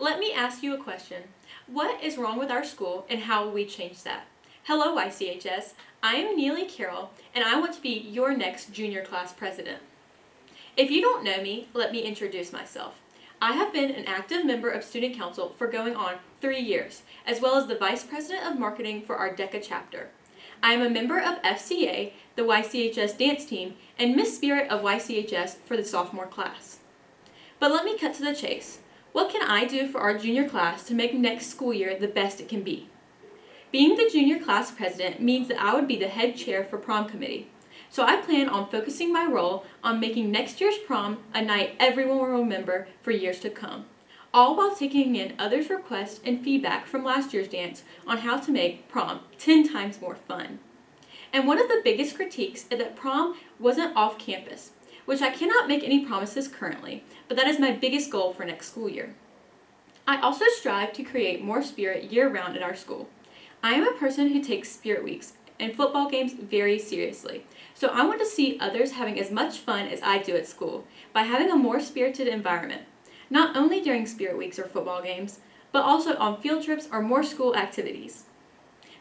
Let me ask you a question. What is wrong with our school and how will we change that? Hello, YCHS. I am Neely Carroll and I want to be your next junior class president. If you don't know me, let me introduce myself. I have been an active member of Student Council for going on 3 years, as well as the Vice President of Marketing for our DECA chapter. I am a member of FCA, the YCHS dance team, and Miss Spirit of YCHS for the sophomore class. But let me cut to the chase. What can I do for our junior class to make next school year the best it can be? Being the junior class president means that I would be the head chair for prom committee. So I plan on focusing my role on making next year's prom a night everyone will remember for years to come, all while taking in others' requests and feedback from last year's dance on how to make prom 10 times more fun. And one of the biggest critiques is that prom wasn't off campus, which I cannot make any promises currently, but that is my biggest goal for next school year. I also strive to create more spirit year-round at our school. I am a person who takes spirit weeks and football games very seriously, so I want to see others having as much fun as I do at school by having a more spirited environment, not only during spirit weeks or football games, but also on field trips or more school activities.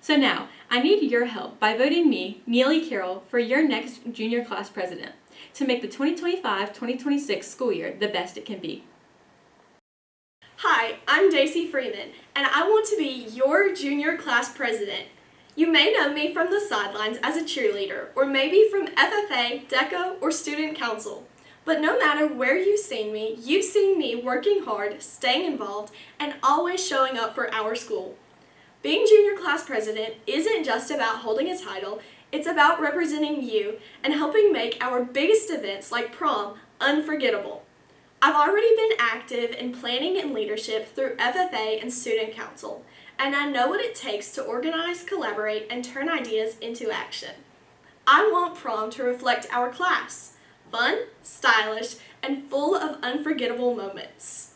So now, I need your help by voting me, Neely Carroll, for your next junior class president to make the 2025-2026 school year the best it can be. Hi, I'm Daisy Freeman, and I want to be your junior class president. You may know me from the sidelines as a cheerleader, or maybe from FFA, DECA, or Student Council. But no matter where you've seen me working hard, staying involved, and always showing up for our school. Being junior class president isn't just about holding a title, it's about representing you and helping make our biggest events like prom unforgettable. I've already been active in planning and leadership through FFA and Student Council, and I know what it takes to organize, collaborate, and turn ideas into action. I want prom to reflect our class, fun, stylish, and full of unforgettable moments.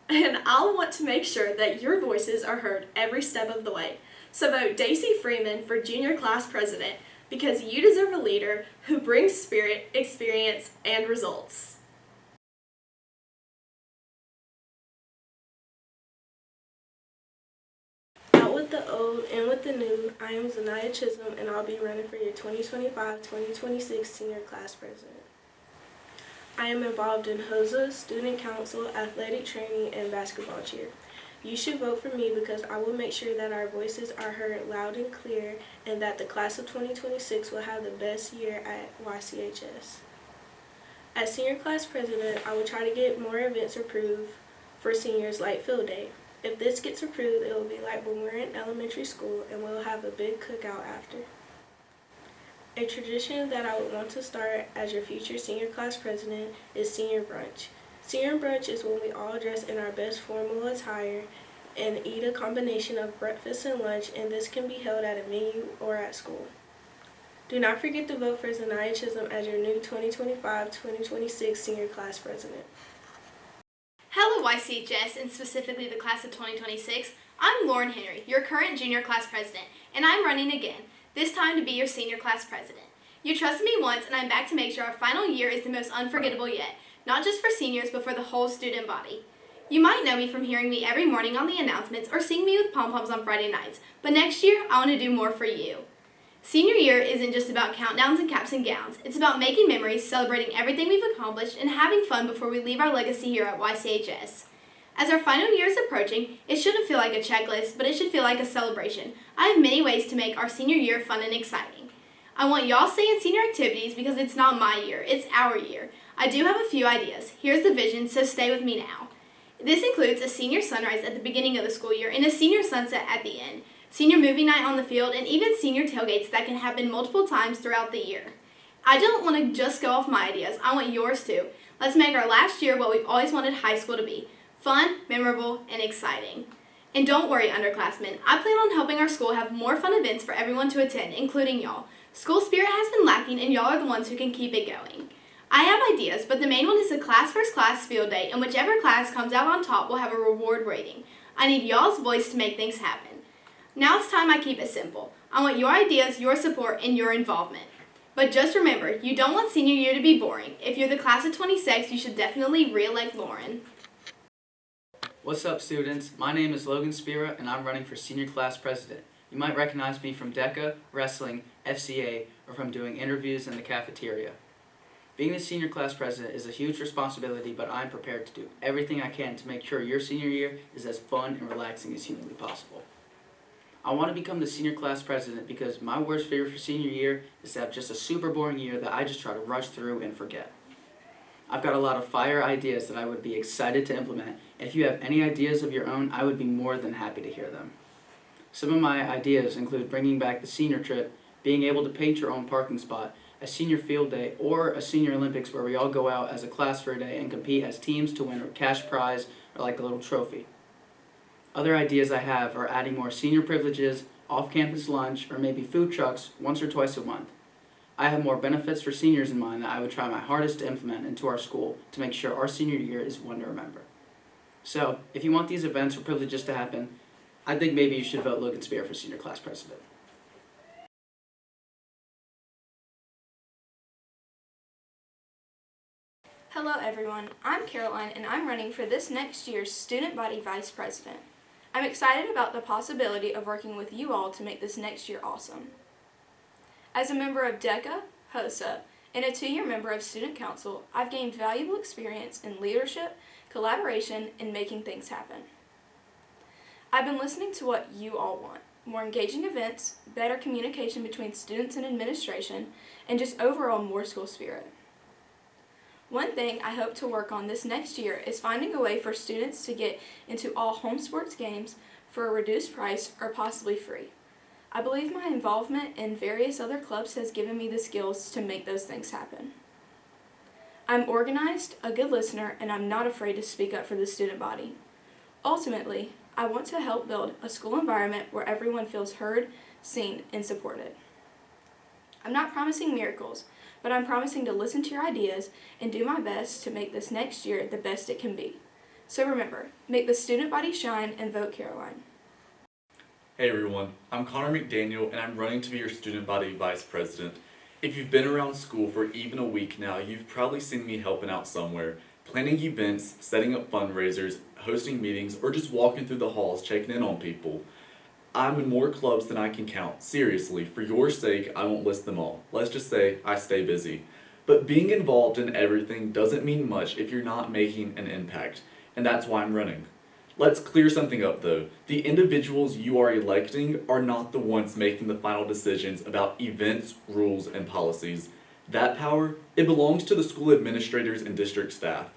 And I'll want to make sure that your voices are heard every step of the way. So vote Daisy Freeman for junior class president because you deserve a leader who brings spirit, experience, and results. With the old and with the new, I am Zanaya Chisholm and I'll be running for your 2025-2026 senior class president. I am involved in HOSA, Student Council, athletic training, and basketball cheer. You should vote for me because I will make sure that our voices are heard loud and clear and that the class of 2026 will have the best year at YCHS. As senior class president, I will try to get more events approved for seniors like Field Day. If this gets approved, it will be like when we're in elementary school and we'll have a big cookout after. A tradition that I would want to start as your future senior class president is senior brunch. Senior brunch is when we all dress in our best formal attire and eat a combination of breakfast and lunch, and this can be held at a venue or at school. Do not forget to vote for Zanaya Chisholm as your new 2025-2026 senior class president. Hello YCHS, and specifically the class of 2026. I'm Lauren Henry, your current junior class president, and I'm running again, this time to be your senior class president. You trusted me once, and I'm back to make sure our final year is the most unforgettable yet, not just for seniors, but for the whole student body. You might know me from hearing me every morning on the announcements or seeing me with pom-poms on Friday nights, but next year, I want to do more for you. Senior year isn't just about countdowns and caps and gowns. It's about making memories, celebrating everything we've accomplished, and having fun before we leave our legacy here at YCHS. As our final year is approaching, it shouldn't feel like a checklist, but it should feel like a celebration. I have many ways to make our senior year fun and exciting. I want y'all stay in senior activities because it's not my year, it's our year. I do have a few ideas. Here's the vision, so stay with me now. This includes a senior sunrise at the beginning of the school year and a senior sunset at the end. Senior movie night on the field, and even senior tailgates that can happen multiple times throughout the year. I don't want to just go off my ideas, I want yours too. Let's make our last year what we've always wanted high school to be. Fun, memorable, and exciting. And don't worry, underclassmen, I plan on helping our school have more fun events for everyone to attend, including y'all. School spirit has been lacking, and y'all are the ones who can keep it going. I have ideas, but the main one is a class versus class field day, and whichever class comes out on top will have a reward rating. I need y'all's voice to make things happen. Now it's time I keep it simple. I want your ideas, your support, and your involvement. But just remember, you don't want senior year to be boring. If you're the class of 26, you should definitely re-elect Lauren. What's up, students? My name is Logan Spira, and I'm running for senior class president. You might recognize me from DECA, wrestling, FCA, or from doing interviews in the cafeteria. Being the senior class president is a huge responsibility, but I'm prepared to do everything I can to make sure your senior year is as fun and relaxing as humanly possible. I want to become the senior class president because my worst fear for senior year is to have just a super boring year that I just try to rush through and forget. I've got a lot of fire ideas that I would be excited to implement, and if you have any ideas of your own, I would be more than happy to hear them. Some of my ideas include bringing back the senior trip, being able to paint your own parking spot, a senior field day, or a senior Olympics where we all go out as a class for a day and compete as teams to win a cash prize or like a little trophy. Other ideas I have are adding more senior privileges, off-campus lunch, or maybe food trucks once or twice a month. I have more benefits for seniors in mind that I would try my hardest to implement into our school to make sure our senior year is one to remember. So, if you want these events or privileges to happen, I think maybe you should vote Logan Spear for senior class president. Hello everyone, I'm Caroline and I'm running for this next year's Student Body Vice President. I'm excited about the possibility of working with you all to make this next year awesome. As a member of DECA, HOSA, and a 2-year member of Student Council, I've gained valuable experience in leadership, collaboration, and making things happen. I've been listening to what you all want: more engaging events, better communication between students and administration, and just overall more school spirit. One thing I hope to work on this next year is finding a way for students to get into all home sports games for a reduced price or possibly free. I believe my involvement in various other clubs has given me the skills to make those things happen. I'm organized, a good listener, and I'm not afraid to speak up for the student body. Ultimately, I want to help build a school environment where everyone feels heard, seen, and supported. I'm not promising miracles, but I'm promising to listen to your ideas and do my best to make this next year the best it can be. So remember, make the student body shine and vote Caroline. Hey everyone, I'm Connor McDaniel and I'm running to be your student body vice president. If you've been around school for even a week now, you've probably seen me helping out somewhere, planning events, setting up fundraisers, hosting meetings, or just walking through the halls checking in on people. I'm in more clubs than I can count. Seriously, for your sake, I won't list them all. Let's just say I stay busy. But being involved in everything doesn't mean much if you're not making an impact, and that's why I'm running. Let's clear something up though. The individuals you are electing are not the ones making the final decisions about events, rules, and policies. That power, it belongs to the school administrators and district staff.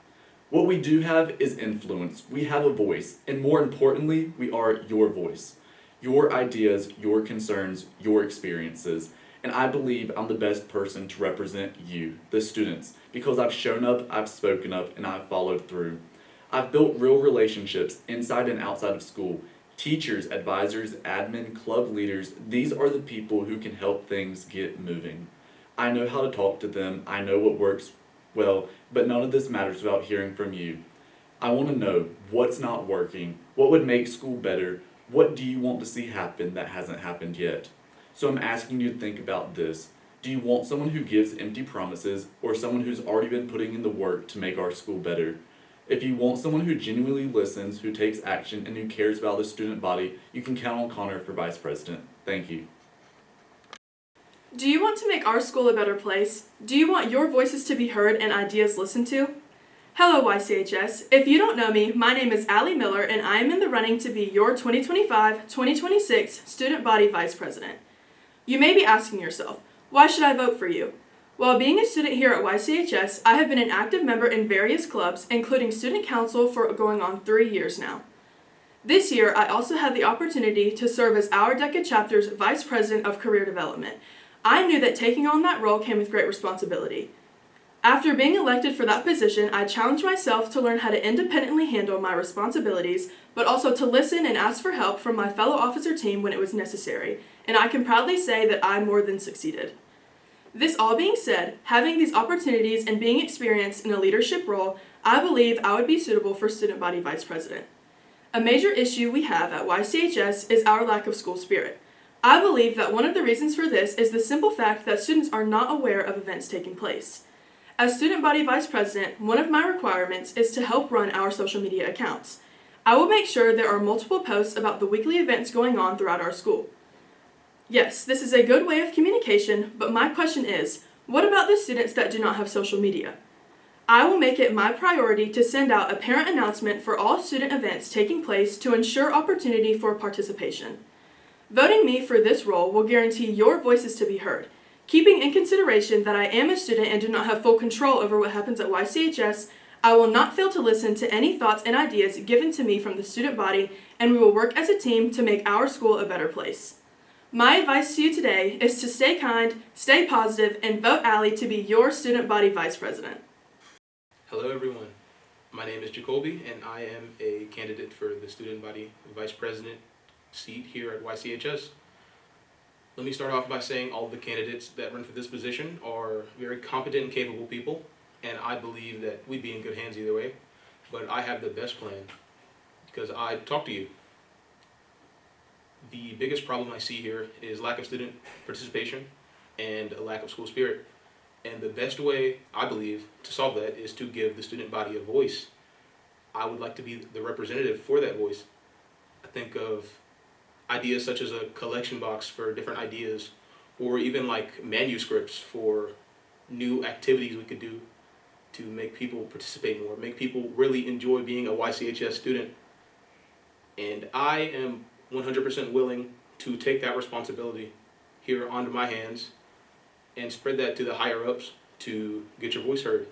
What we do have is influence. We have a voice, and more importantly, we are your voice. Your ideas, your concerns, your experiences. And I believe I'm the best person to represent you, the students, because I've shown up, I've spoken up, and I've followed through. I've built real relationships inside and outside of school. Teachers, advisors, admin, club leaders, these are the people who can help things get moving. I know how to talk to them, I know what works well, but none of this matters without hearing from you. I want to know what's not working, what would make school better, what do you want to see happen that hasn't happened yet? So I'm asking you to think about this. Do you want someone who gives empty promises or someone who's already been putting in the work to make our school better? If you want someone who genuinely listens, who takes action, and who cares about the student body, you can count on Connor for Vice President. Thank you. Do you want to make our school a better place? Do you want your voices to be heard and ideas listened to? Hello YCHS. If you don't know me, my name is Allie Miller and I am in the running to be your 2025-2026 Student Body Vice President. You may be asking yourself, why should I vote for you? Well, being a student here at YCHS, I have been an active member in various clubs, including Student Council for going on 3 years now. This year, I also had the opportunity to serve as our DECA chapter's Vice President of Career Development. I knew that taking on that role came with great responsibility. After being elected for that position, I challenged myself to learn how to independently handle my responsibilities, but also to listen and ask for help from my fellow officer team when it was necessary, and I can proudly say that I more than succeeded. This all being said, having these opportunities and being experienced in a leadership role, I believe I would be suitable for Student Body Vice President. A major issue we have at YCHS is our lack of school spirit. I believe that one of the reasons for this is the simple fact that students are not aware of events taking place. As Student Body Vice President, one of my requirements is to help run our social media accounts. I will make sure there are multiple posts about the weekly events going on throughout our school. Yes, this is a good way of communication, but my question is, what about the students that do not have social media? I will make it my priority to send out a parent announcement for all student events taking place to ensure opportunity for participation. Voting me for this role will guarantee your voices to be heard. Keeping in consideration that I am a student and do not have full control over what happens at YCHS, I will not fail to listen to any thoughts and ideas given to me from the student body, and we will work as a team to make our school a better place. My advice to you today is to stay kind, stay positive, and vote Allie to be your student body vice president. Hello everyone, my name is Jacoby and I am a candidate for the student body vice president seat here at YCHS. Let me start off by saying all of the candidates that run for this position are very competent and capable people, and I believe that we'd be in good hands either way, but I have the best plan because I talk to you. The biggest problem I see here is lack of student participation and a lack of school spirit. And the best way, I believe, to solve that is to give the student body a voice. I would like to be the representative for that voice. I think of ideas such as a collection box for different ideas, or even like manuscripts for new activities we could do to make people participate more, make people really enjoy being a YCHS student. And I am 100% willing to take that responsibility here onto my hands and spread that to the higher ups to get your voice heard.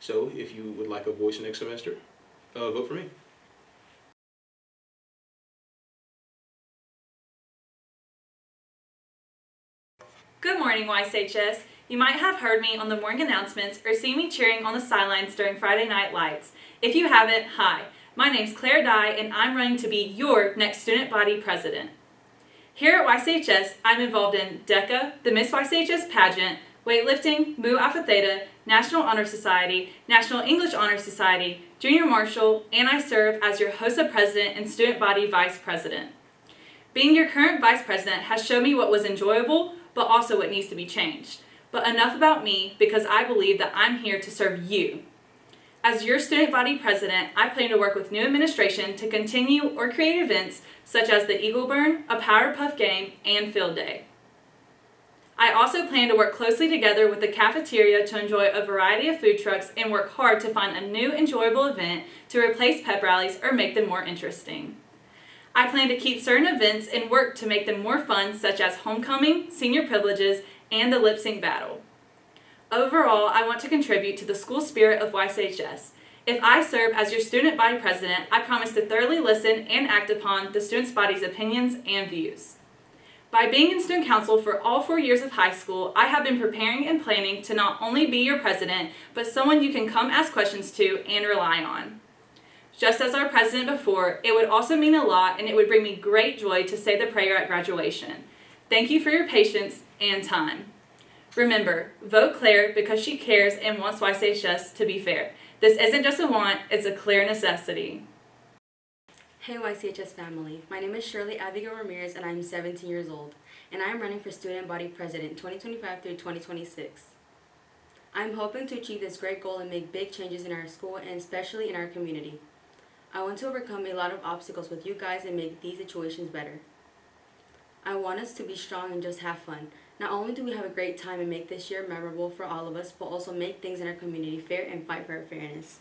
So if you would like a voice next semester, vote for me. Good morning, YCHS. You might have heard me on the morning announcements or seen me cheering on the sidelines during Friday Night Lights. If you haven't, hi. My name's Claire Dye, and I'm running to be your next student body president. Here at YCHS, I'm involved in DECA, the Miss YCHS pageant, weightlifting, Mu Alpha Theta, National Honor Society, National English Honor Society, Junior Marshal, and I serve as your HOSA president and student body vice president. Being your current vice president has shown me what was enjoyable, but also what needs to be changed. But enough about me, because I believe that I'm here to serve you. As your student body president, I plan to work with new administration to continue or create events such as the Eagle Burn, a Power Puff game, and Field Day. I also plan to work closely together with the cafeteria to enjoy a variety of food trucks and work hard to find a new enjoyable event to replace pep rallies or make them more interesting. I plan to keep certain events and work to make them more fun, such as homecoming, senior privileges, and the lip sync battle. Overall, I want to contribute to the school spirit of YCHS. If I serve as your student body president, I promise to thoroughly listen and act upon the students' body's opinions and views. By being in student council for all 4 years of high school, I have been preparing and planning to not only be your president, but someone you can come ask questions to and rely on. Just as our president before, it would also mean a lot, and it would bring me great joy to say the prayer at graduation. Thank you for your patience and time. Remember, vote Claire because she cares and wants YCHS to be fair. This isn't just a want, it's a clear necessity. Hey YCHS family, my name is Shirley Abigail Ramirez and I'm 17 years old, and I'm running for Student Body President 2025 through 2026. I'm hoping to achieve this great goal and make big changes in our school and especially in our community. I want to overcome a lot of obstacles with you guys and make these situations better. I want us to be strong and just have fun. Not only do we have a great time and make this year memorable for all of us, but also make things in our community fair and fight for our fairness.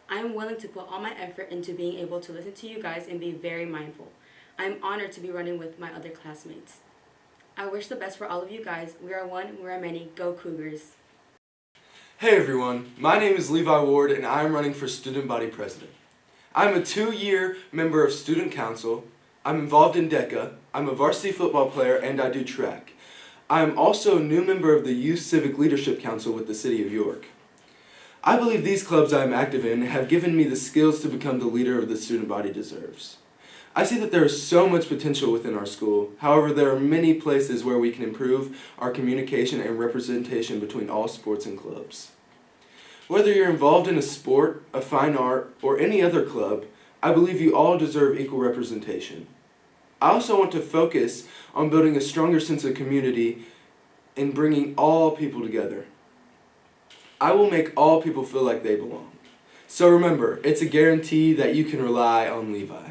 I am willing to put all my effort into being able to listen to you guys and be very mindful. I am honored to be running with my other classmates. I wish the best for all of you guys. We are one, we are many. Go Cougars. Hey everyone, my name is Levi Ward and I am running for Student Body President. I'm a 2-year member of Student Council. I'm involved in DECA. I'm a varsity football player and I do track. I am also a new member of the Youth Civic Leadership Council with the City of York. I believe these clubs I am active in have given me the skills to become the leader of the student body deserves. I see that there is so much potential within our school. However, there are many places where we can improve our communication and representation between all sports and clubs. Whether you're involved in a sport, a fine art, or any other club, I believe you all deserve equal representation. I also want to focus on building a stronger sense of community and bringing all people together. I will make all people feel like they belong. So remember, it's a guarantee that you can rely on Levi.